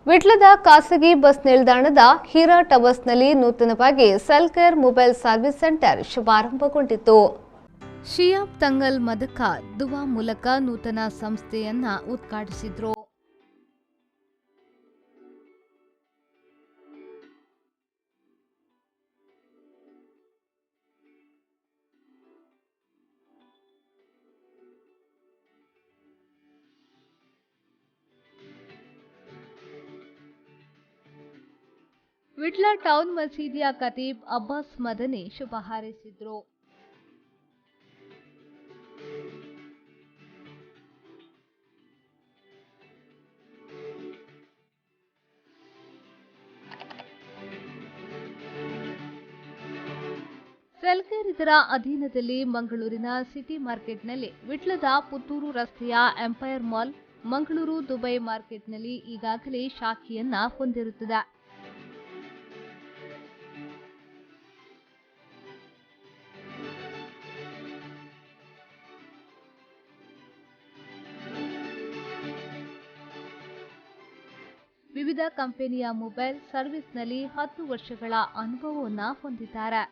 ವಿಟ್ಲದ ಖಾಸಗಿ ಬಸ್ ನಿಲ್ದಾಣದ ಹೀರಾ ಟವರ್ಸ್ನಲ್ಲಿ ನೂತನವಾಗಿ ಸೆಲ್ಕೇರ್ ಮೊಬೈಲ್ ಸರ್ವಿಸ್ ಸೆಂಟರ್ ಶುಭಾರಂಭಗೊಂಡಿತು. ಶಿಯಾಬ್ ತಂಗಲ್ ಮದಕ ದುವಾ ಮೂಲಕ ನೂತನ ಸಂಸ್ಥೆಯನ್ನ ಉದ್ಘಾಟಿಸಿದ್ರು. ವಿಟ್ಲ ಟೌನ್ ಮಸೀದಿಯ ಖತೀಬ್ ಅಬ್ಬಾಸ್ ಮದನಿ ಶುಭ ಹಾರೈಸಿದ್ರು. ಸೆಲ್ಕೇರ್ ಇದರ ಅಧೀನದಲ್ಲಿ ಮಂಗಳೂರಿನ ಸಿಟಿ ಮಾರ್ಕೆಟ್ನಲ್ಲಿ, ವಿಟ್ಲದ ಪುತ್ತೂರು ರಸ್ತೆಯ ಎಂಪೈರ್ ಮಾಲ್, ಮಂಗಳೂರು ದುಬೈ ಮಾರ್ಕೆಟ್ನಲ್ಲಿ ಈಗಾಗಲೇ ಶಾಖೆಯನ್ನ ಹೊಂದಿರುತ್ತದೆ. ವಿವಿಧ ಕಂಪನಿಯ ಮೊಬೈಲ್ ಸರ್ವಿಸ್ನಲ್ಲಿ 10 ವರ್ಷಗಳ ಅನುಭವವನ್ನು ಹೊಂದಿದ್ದಾರೆ.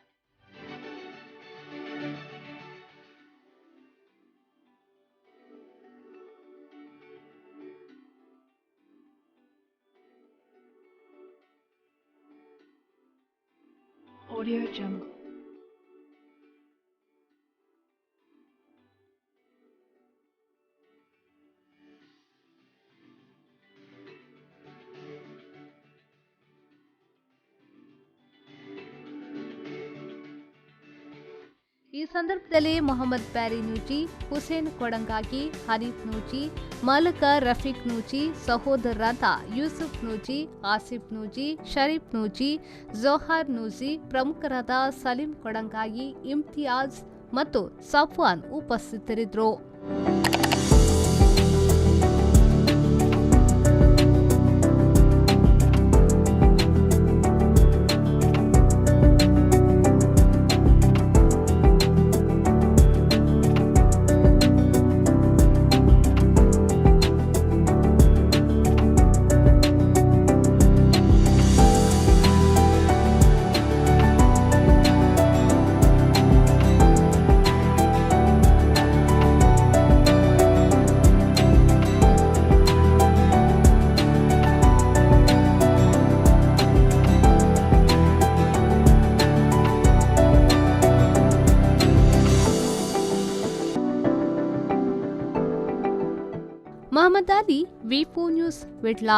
Audio Jungle. ಈ ಸಂದರ್ಭದಲ್ಲಿ ಮೊಹಮ್ಮದ್ ಬ್ಯಾರಿ ನೂಜಿ, ಹುಸೇನ್ ಕೊಡಂಗಾಗಿ, ಹನೀಫ್ ನೂಜಿ, ಮಾಲಕ ರಫೀಕ್ ನೂಜಿ, ಸಹೋದರರಾದ ಯೂಸುಫ್ ನೂಜಿ, ಆಸಿಫ್ ನೂಜಿ, ಶರೀಫ್ ನೂಜಿ, ಜೋಹಾರ್ ನೂಜಿ, ಪ್ರಮುಖರಾದ ಸಲೀಂ ಕೊಡಂಗಾಗಿ, ಇಮ್ತಿಯಾಜ್ ಮತ್ತು ಸಫ್ವಾನ್ ಉಪಸ್ಥಿತರಿದ್ದರು. ಮೊಹಮ್ಮದ್ ಅಲಿ, ವಿ4 ನ್ಯೂಸ್, ವಿಟ್ಲ.